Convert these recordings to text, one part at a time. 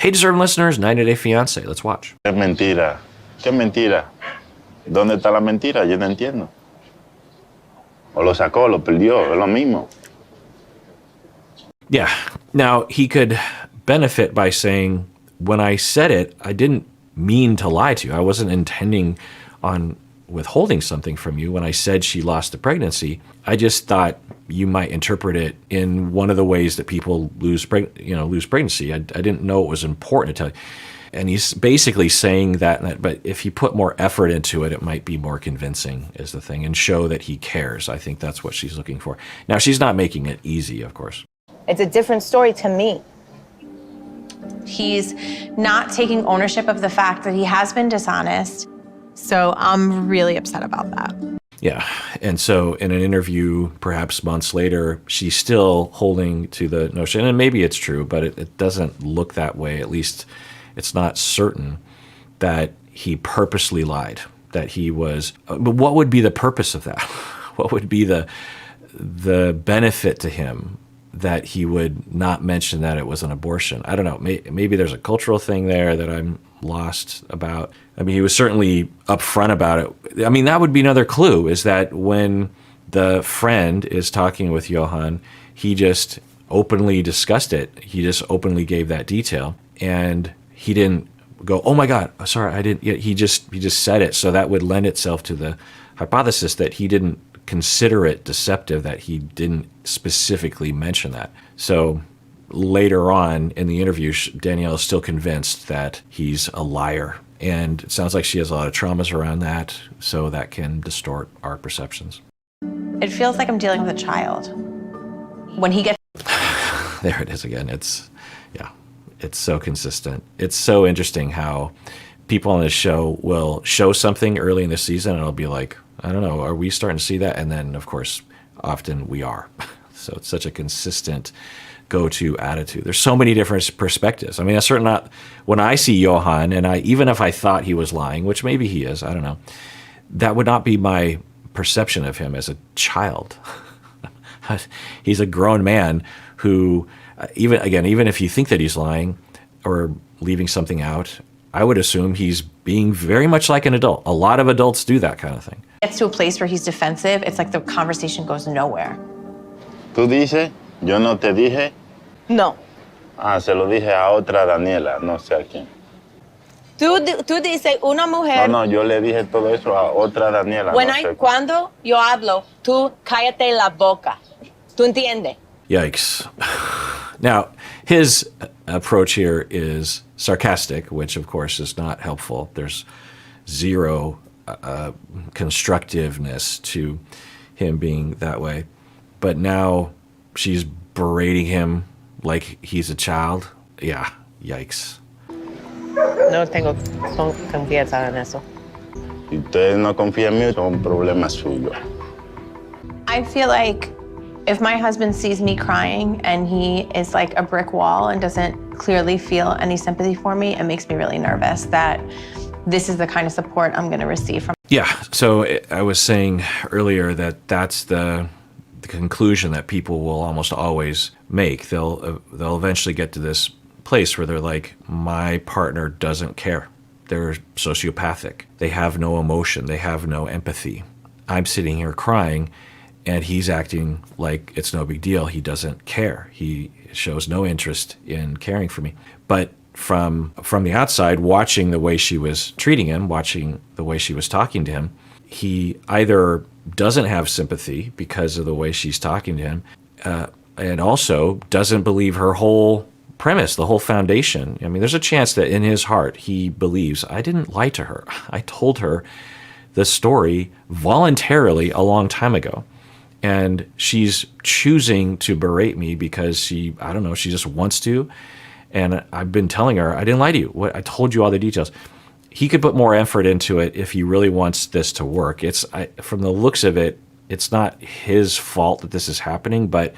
Hey, deserving listeners, 90 Day Fiancé. Let's watch. Es mentira. ¿Qué mentira? ¿Dónde está la mentira? Yo no entiendo. O lo sacó, lo perdió, es lo mismo. Yeah. Now, he could benefit by saying, when I said it, I didn't mean to lie to you. I wasn't intending on withholding something from you. When I said she lost the pregnancy, I just thought you might interpret it in one of the ways that people lose pregnancy. I didn't know it was important to tell you. And he's basically saying that, but if he put more effort into it, it might be more convincing is the thing, and show that he cares. I think that's what she's looking for. Now, she's not making it easy, of course. It's a different story to me. He's not taking ownership of the fact that he has been dishonest. So I'm really upset about that. Yeah. And so in an interview, perhaps months later, she's still holding to the notion, and maybe it's true, but it doesn't look that way. At least it's not certain that he purposely lied, that he was. But what would be the purpose of that? What would be the benefit to him that he would not mention that it was an abortion? I don't know. Maybe there's a cultural thing there that I'm lost about. I mean, he was certainly upfront about it. I mean, that would be another clue, is that when the friend is talking with Yohan, he just openly discussed it. He just openly gave that detail, and he didn't go, "Oh my God, sorry, I didn't." He just said it. So that would lend itself to the hypothesis that he didn't consider it deceptive, that he didn't specifically mention that. So later on in the interview, Danielle is still convinced that he's a liar. And it sounds like she has a lot of traumas around that, so that can distort our perceptions. It feels like I'm dealing with a child. When he gets... There it is again. It's so consistent. It's so interesting how people on this show will show something early in the season and it'll be like, I don't know, are we starting to see that? And then, of course, often we are. So it's such a consistent go-to attitude. There's so many different perspectives. I mean, that's certainly not, when I see Yohan, and even if I thought he was lying, which maybe he is, I don't know, that would not be my perception of him as a child. He's a grown man who, even if you think that he's lying or leaving something out, I would assume he's being very much like an adult. A lot of adults do that kind of thing. Gets to a place where he's defensive, it's like the conversation goes nowhere. ¿Tú dices? Yo no te dije. No. Ah, se lo dije a otra Daniela, no sé a quién. Tú dices una mujer. No, yo le dije todo eso a otra Daniela. Cuando yo hablo, tú cállate la boca. ¿Tú entiendes? Yikes. Now, his approach here is sarcastic, which of course is not helpful. There's zero constructiveness to him being that way. But now she's berating him like he's a child. Yeah, yikes. No tengo confianza en eso. Si ustedes no confían en mí, son problemas suyos. I feel like if my husband sees me crying and he is like a brick wall and doesn't clearly feel any sympathy for me, it makes me really nervous that this is the kind of support I'm going to receive from. Yeah, so I was saying earlier that that's the conclusion that people will almost always make. They'll eventually get to this place where they're like, my partner doesn't care. They're sociopathic. They have no emotion. They have no empathy. I'm sitting here crying, and he's acting like it's no big deal. He doesn't care. He shows no interest in caring for me. But from the outside, watching the way she was treating him, watching the way she was talking to him, he either doesn't have sympathy because of the way she's talking to him, and also doesn't believe her whole premise, the whole foundation. I mean, there's a chance that in his heart he believes, I didn't lie to her. I told her the story voluntarily a long time ago. And she's choosing to berate me because she just wants to. And I've been telling her, I didn't lie to you. I told you all the details. He could put more effort into it if he really wants this to work. From the looks of it, it's not his fault that this is happening, but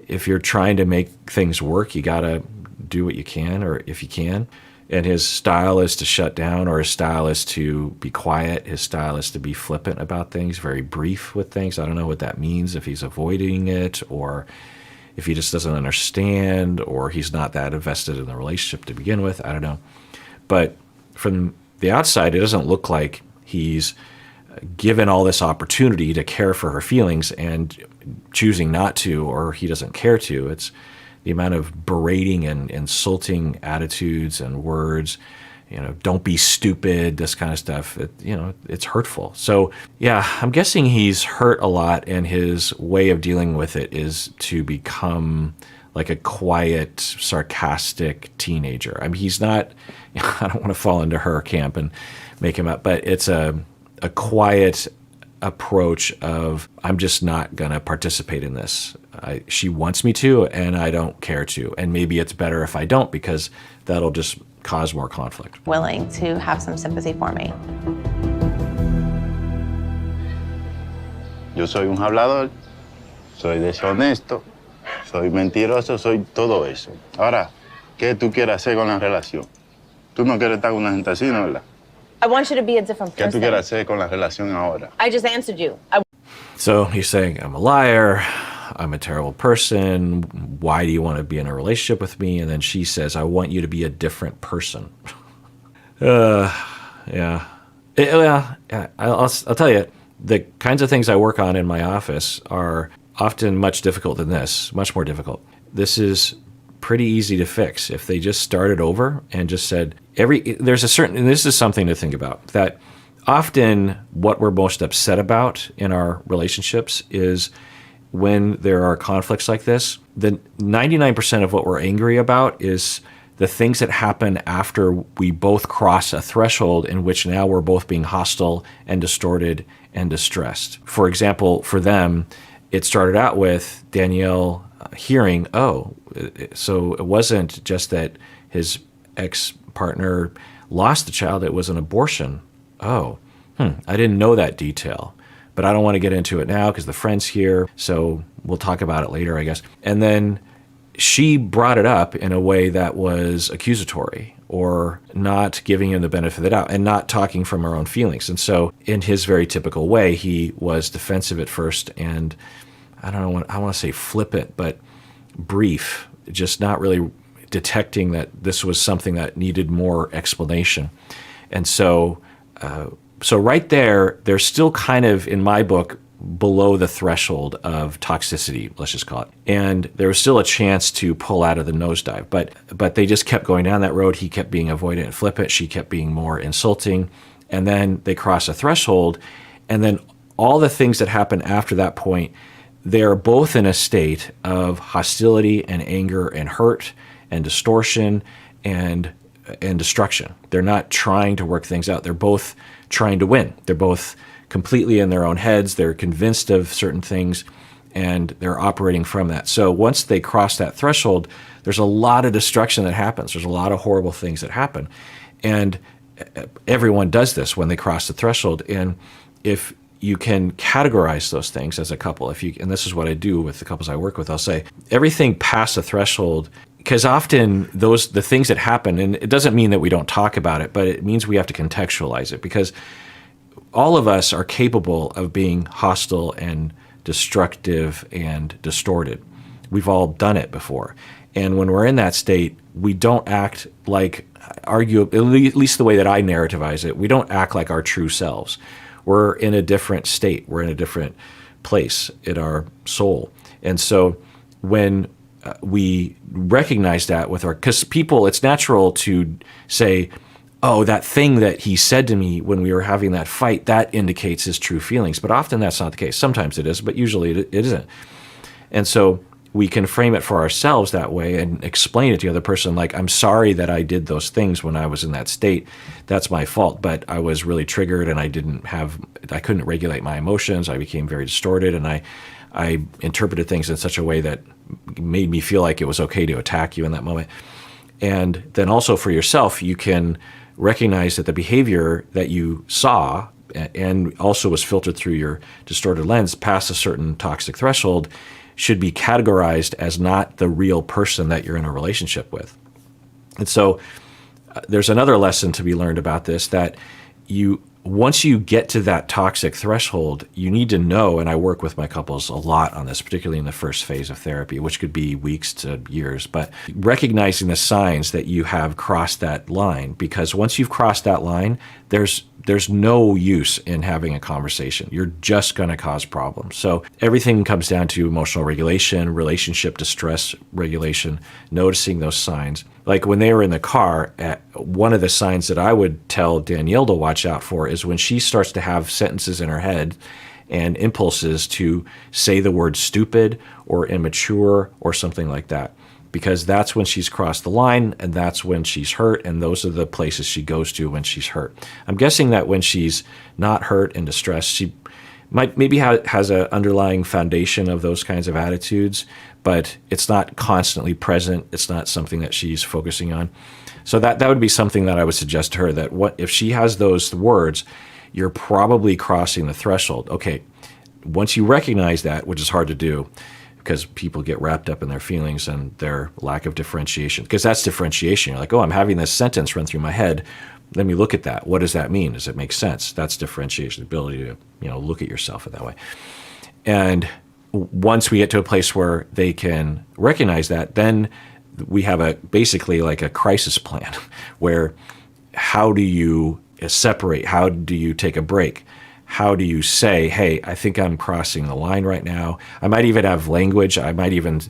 if you're trying to make things work, you gotta do what you can, or if you can. And his style is to shut down, or his style is to be quiet. His style is to be flippant about things, very brief with things. I don't know what that means, if he's avoiding it or if he just doesn't understand or he's not that invested in the relationship to begin with. I don't know. But from the outside, it doesn't look like he's given all this opportunity to care for her feelings and choosing not to, or he doesn't care to. It's the amount of berating and insulting attitudes and words, don't be stupid, this kind of stuff. It's hurtful. So yeah, I'm guessing he's hurt a lot, and his way of dealing with it is to become like a quiet, sarcastic teenager. I mean, he's not, I don't want to fall into her camp and make him up, but it's a quiet approach of, I'm just not going to participate in this. She wants me to, and I don't care to. And maybe it's better if I don't, because that'll just cause more conflict. Willing to have some sympathy for me. Yo soy un hablador, soy deshonesto, soy mentiroso, soy todo eso. Ahora, ¿qué tú quieres hacer con la relación? Tú no quieres estar con una gente así, ¿no, verdad? I want you to be a different ¿Qué tú person. quieres hacer con la relación ahora? I just answered you. So he's saying, I'm a liar, I'm a terrible person, why do you want to be in a relationship with me? And then she says, I want you to be a different person. Yeah. I'll tell you, the kinds of things I work on in my office are often much difficult than this, much more difficult. This is pretty easy to fix if they just started over and just said, there's a certain, and this is something to think about, that often what we're most upset about in our relationships is when there are conflicts like this, the 99% of what we're angry about is the things that happen after we both cross a threshold in which now we're both being hostile and distorted and distressed. For example, for them, it started out with Danielle hearing, so it wasn't just that his ex-partner lost the child, it was an abortion. I didn't know that detail, but I don't want to get into it now because the friend's here, so we'll talk about it later, I guess. And then she brought it up in a way that was accusatory or not giving him the benefit of the doubt and not talking from her own feelings. And so in his very typical way, he was defensive at first and I want to say flippant, but brief, just not really detecting that this was something that needed more explanation. And so right there, they're still kind of, in my book, below the threshold of toxicity, let's just call it. And there was still a chance to pull out of the nosedive, but they just kept going down that road. He kept being avoidant and flippant. She kept being more insulting. And then they cross a threshold. And then all the things that happen after that point, they're both in a state of hostility and anger and hurt and distortion and destruction. They're not trying to work things out. They're both trying to win. They're both completely in their own heads. They're convinced of certain things, and they're operating from that. So once they cross that threshold, there's a lot of destruction that happens. There's a lot of horrible things that happen. And everyone does this when they cross the threshold. And if you can categorize those things as a couple, and this is what I do with the couples I work with, I'll say everything past the threshold, because often the things that happen, and it doesn't mean that we don't talk about it, but it means we have to contextualize it, because all of us are capable of being hostile and destructive and distorted. We've all done it before. And when we're in that state, we don't act like, at least the way that I narrativize it, we don't act like our true selves. We're in a different state. We're in a different place in our soul. And so when we recognize that because people, it's natural to say, oh, that thing that he said to me when we were having that fight, that indicates his true feelings. But often that's not the case. Sometimes it is, but usually it isn't. And so we can frame it for ourselves that way and explain it to the other person, like, I'm sorry that I did those things when I was in that state. That's my fault, but I was really triggered and I couldn't regulate my emotions. I became very distorted and I interpreted things in such a way that made me feel like it was okay to attack you in that moment. And then also for yourself, you can recognize that the behavior that you saw and also was filtered through your distorted lens past a certain toxic threshold should be categorized as not the real person that you're in a relationship with. And so there's another lesson to be learned about this, that once you get to that toxic threshold, you need to know, and I work with my couples a lot on this, particularly in the first phase of therapy, which could be weeks to years, but recognizing the signs that you have crossed that line, because once you've crossed that line, there's no use in having a conversation. You're just going to cause problems. So everything comes down to emotional regulation, relationship distress regulation, noticing those signs. Like when they were in the car, one of the signs that I would tell Danielle to watch out for is when she starts to have sentences in her head and impulses to say the word stupid or immature or something like that. Because that's when she's crossed the line, and that's when she's hurt, and those are the places she goes to when she's hurt. I'm guessing that when she's not hurt and distressed, she maybe has an underlying foundation of those kinds of attitudes, but it's not constantly present. It's not something that she's focusing on. So that would be something that I would suggest to her, that if she has those words, you're probably crossing the threshold. Okay, once you recognize that, which is hard to do, because people get wrapped up in their feelings and their lack of differentiation. Because that's differentiation. You're like, oh, I'm having this sentence run through my head. Let me look at that. What does that mean? Does it make sense? That's differentiation, the ability to look at yourself in that way. And once we get to a place where they can recognize that, then we have basically like a crisis plan where how do you separate? How do you take a break? How do you say, hey, I think I'm crossing the line right now? I might even have language. I might even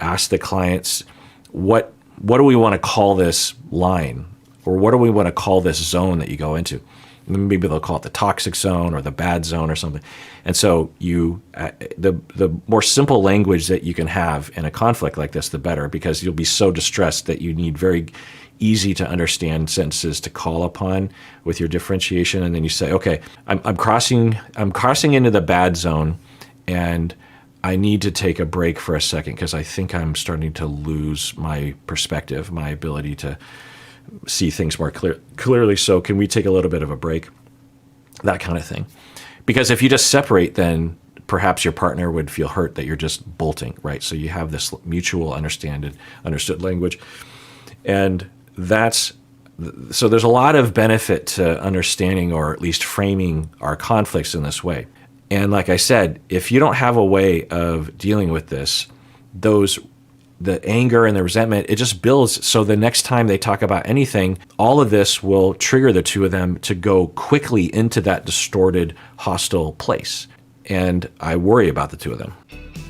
ask the clients, what do we want to call this line? Or what do we want to call this zone that you go into? Maybe they'll call it the toxic zone or the bad zone or something. And so the more simple language that you can have in a conflict like this, the better, because you'll be so distressed that you need very easy to understand sentences to call upon with your differentiation. And then you say, okay, I'm crossing into the bad zone, and I need to take a break for a second because I think I'm starting to lose my perspective, my ability to see things more clearly. So can we take a little bit of a break? That kind of thing. Because if you just separate, then perhaps your partner would feel hurt that you're just bolting, right? So you have this mutual understood language. And so there's a lot of benefit to understanding, or at least framing, our conflicts in this way. And like I said, if you don't have a way of dealing with this, the anger and the resentment, it just builds. So the next time they talk about anything, all of this will trigger the two of them to go quickly into that distorted, hostile place. And I worry about the two of them.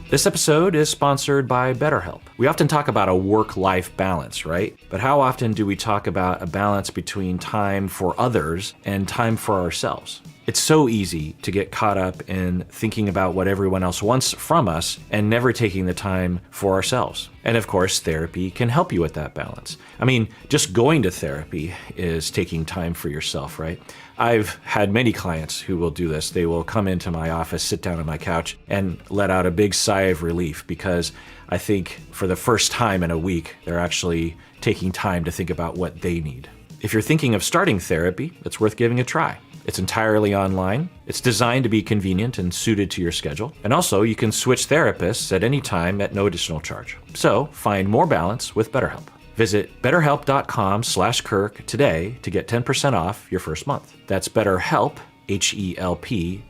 This episode is sponsored by BetterHelp. We often talk about a work-life balance, right? But how often do we talk about a balance between time for others and time for ourselves? It's so easy to get caught up in thinking about what everyone else wants from us and never taking the time for ourselves. And of course, therapy can help you with that balance. I mean, just going to therapy is taking time for yourself, right? I've had many clients who will do this. They will come into my office, sit down on my couch, and let out a big sigh of relief, because I think for the first time in a week, they're actually taking time to think about what they need. If you're thinking of starting therapy, it's worth giving a try. It's entirely online. It's designed to be convenient and suited to your schedule. And also, you can switch therapists at any time at no additional charge. So find more balance with BetterHelp. Visit betterhelp.com/Kirk today to get 10% off your first month. That's BetterHelp, HELP.com/Kirk.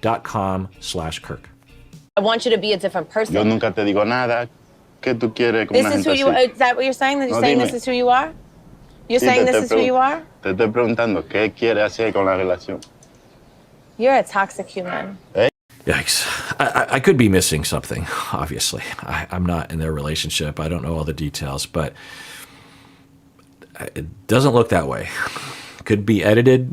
I want you to be a different person. Yo nunca te digo nada. ¿Qué tú quieres con This una is who gente you así? are. Is that what you're saying? That you're No, saying dime. this is who you are? You're Sí, saying te this estoy is who you are? Te estoy preguntando, ¿qué quiere hacer con la relación? You're a toxic human. Yikes. I could be missing something, obviously. I'm not in their relationship. I don't know all the details, but it doesn't look that way. Could be edited.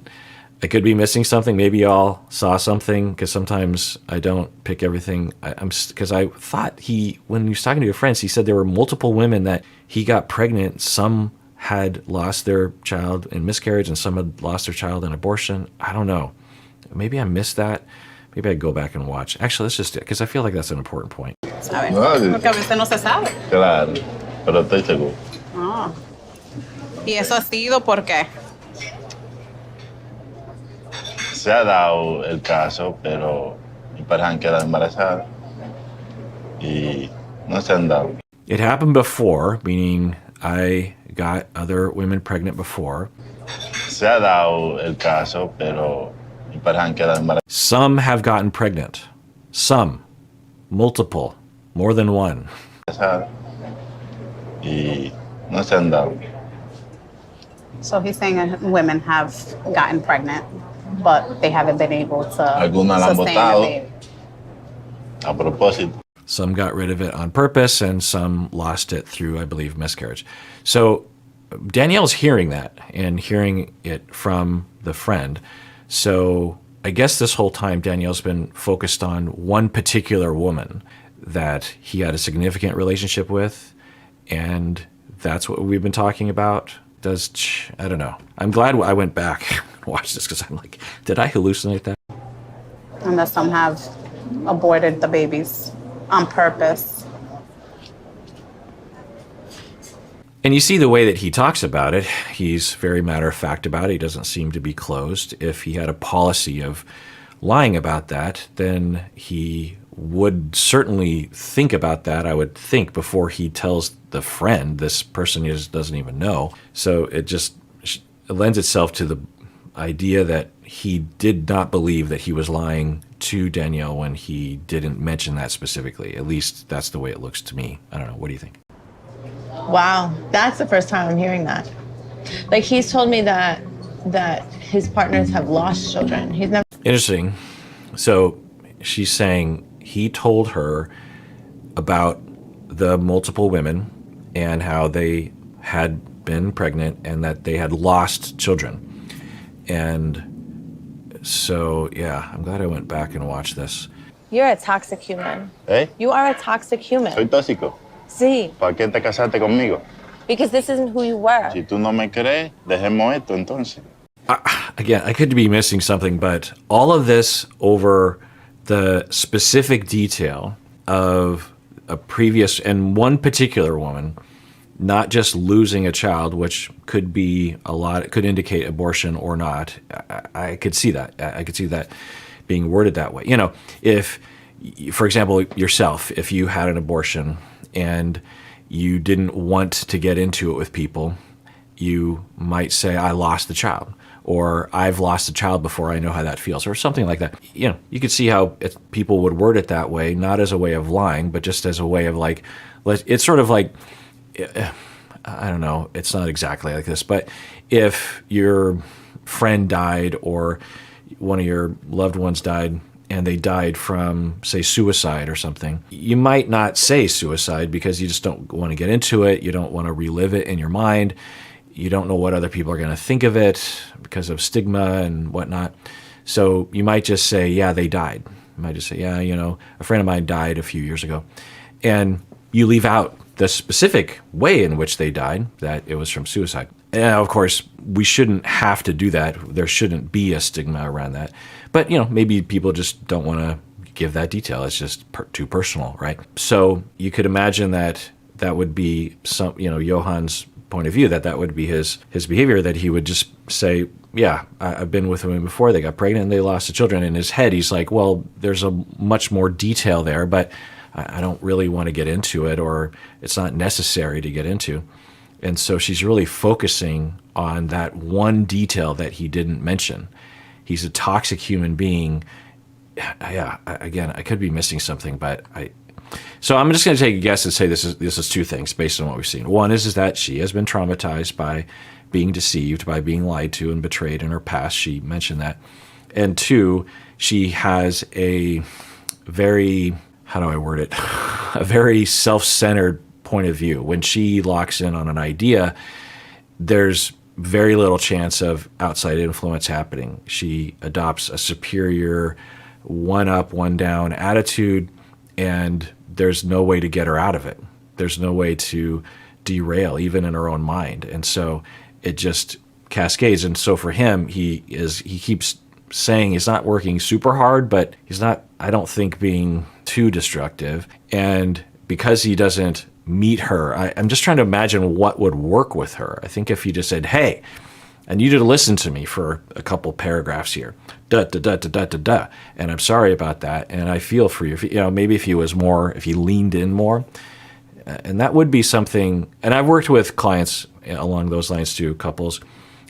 I could be missing something. Maybe y'all saw something, because sometimes I don't pick everything. Because I thought when he was talking to your friends, he said there were multiple women that he got pregnant. Some had lost their child in miscarriage, and some had lost their child in abortion. I don't know. Maybe I missed that. Maybe I'd go back and watch. Actually, let's just, because I feel like that's an important point. ¿Sabes? No, Porque a veces no se sabe. claro, pero estoy seguro. Ah. ¿Y eso ha sido por qué? Se ha dado el caso, pero mi pareja han quedado embarazada y no se han dado. It happened before, meaning I got other women pregnant before. Se ha dado el caso, pero y parejas han quedado embarazadas. Some have gotten pregnant. Some. Multiple. More than one. Y no se han dado. So he's saying women have gotten pregnant, but they haven't been able to Algunas la han sustain a botado. baby. A propósito. Some got rid of it on purpose, and some lost it through, I believe, miscarriage. So Danielle's hearing that and hearing it from the friend. So I guess this whole time Danielle's been focused on one particular woman that he had a significant relationship with, and that's what we've been talking about. I don't know. I'm glad I went back and watched this because I'm like, did I hallucinate that? And that some have aborted the babies on purpose. And you see the way that he talks about it. He's very matter-of-fact about it. He doesn't seem to be closed. If he had a policy of lying about that, then he would certainly think about that, I would think, before he tells the friend, this person he just doesn't even know. So it lends itself to the idea that he did not believe that he was lying to Danielle when he didn't mention that specifically. At least that's the way it looks to me. I don't know. What do you think? Wow, that's the first time I'm hearing that. Like, he's told me that his partners have lost children. He's never. Interesting. So she's saying he told her about the multiple women and how they had been pregnant and that they had lost children. And so, yeah, I'm glad I went back and watched this. You're a toxic human. ¿Eh? You are a toxic human. Soy tóxico. Sí, ¿Para qué te casaste conmigo? because this isn't who you were. Si tú no me crees, dejemos esto entonces. Again, I could be missing something, but all of this over the specific detail of a previous and one particular woman, not just losing a child, which could be a lot, it could indicate abortion or not. I could see that. I could see that being worded that way. You know, if, for example, yourself, if you had an abortion and you didn't want to get into it with people, you might say, I lost the child, or I've lost a child before, I know how that feels, or something like that. You know, you could see how people would word it that way, not as a way of lying, but just as a way of like, it's sort of like, I don't know, it's not exactly like this, but if your friend died or one of your loved ones died and they died from, say, suicide or something, you might not say suicide because you just don't want to get into it. You don't want to relive it in your mind. You don't know what other people are going to think of it because of stigma and whatnot. So you might just say, yeah, they died. You might just say, yeah, you know, a friend of mine died a few years ago. And you leave out the specific way in which they died, that it was from suicide. And of course, we shouldn't have to do that. There shouldn't be a stigma around that. But, you know, maybe people just don't want to give that detail. It's just too personal, right? So you could imagine that that would be some, you know, Yohan's point of view, that would be his behavior, that he would just say, yeah, I've been with women before, they got pregnant and they lost the children. In his head, he's like, well, there's a much more detail there, but I don't really want to get into it, or it's not necessary to get into. And so she's really focusing on that one detail that he didn't mention. He's a toxic human being. Yeah, again, I could be missing something, but so I'm just going to take a guess and say this is two things based on what we've seen. One is that she has been traumatized by being deceived, by being lied to and betrayed in her past. She mentioned that. And two, she has a very, how do I word it? A very self-centered point of view. When she locks in on an idea, there's very little chance of outside influence happening. She adopts a superior, one up, one down attitude, and there's no way to get her out of it. There's no way to derail, even in her own mind. And so it just cascades. And so for him, he keeps saying he's not working super hard, but he's not, I don't think, being too destructive. And because he doesn't meet her, I'm just trying to imagine what would work with her. I think if he just said, hey, I need you to listen to me for a couple paragraphs here, and I'm sorry about that, and I feel for you. You know, maybe if he leaned in more, and that would be something. And I've worked with clients along those lines too, couples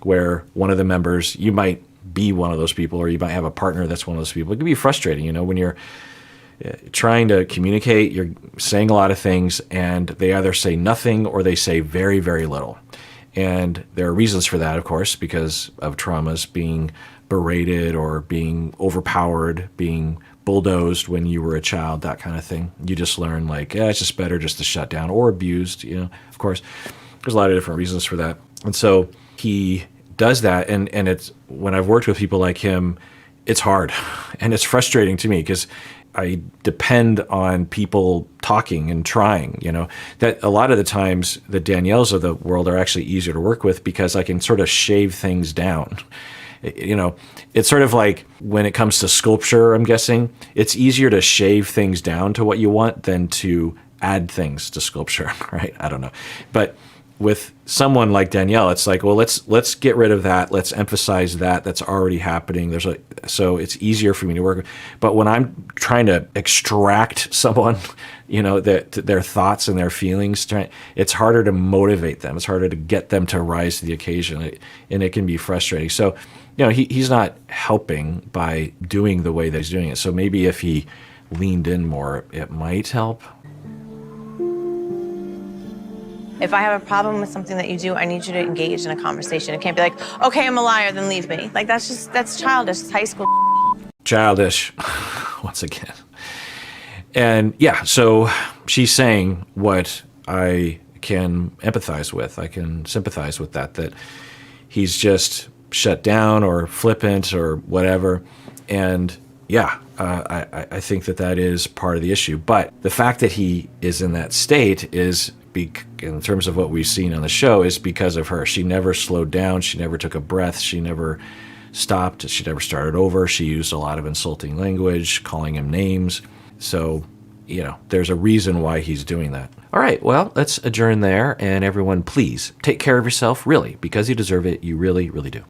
where one of the members, you might be one of those people, or you might have a partner that's one of those people. It can be frustrating, you know, when you're trying to communicate, you're saying a lot of things, and they either say nothing or they say very, very little. And there are reasons for that, of course, because of traumas, being berated or being overpowered, being bulldozed when you were a child, that kind of thing. You just learn, like, it's just better just to shut down, or abused, you know, of course. There's a lot of different reasons for that. And so he does that, and it's, when I've worked with people like him, it's hard and it's frustrating to me because I depend on people talking and trying, you know, that a lot of the times the Danielles of the world are actually easier to work with because I can sort of shave things down. You know, it's sort of like when it comes to sculpture, I'm guessing, it's easier to shave things down to what you want than to add things to sculpture, right? I don't know. But with someone like Danielle, it's like, well, let's get rid of that. Let's emphasize that. That's already happening. So it's easier for me to work with. But when I'm trying to extract someone, you know, their thoughts and their feelings, it's harder to motivate them. It's harder to get them to rise to the occasion, and it can be frustrating. So, you know, he's not helping by doing the way that he's doing it. So maybe if he leaned in more, it might help. If I have a problem with something that you do, I need you to engage in a conversation. It can't be like, okay, I'm a liar, then leave me. Like, that's childish. It's high school. Childish, once again. And yeah, so she's saying what I can empathize with. I can sympathize with that he's just shut down or flippant or whatever. And yeah, I think that is part of the issue. But the fact that he is in that state is, in terms of what we've seen on the show, is because of her. She never slowed down. She never took a breath. She never stopped. She never started over. She used a lot of insulting language, calling him names. So, you know, there's a reason why he's doing that. All right, well, let's adjourn there. And everyone, please take care of yourself, really, because you deserve it. You really, really do.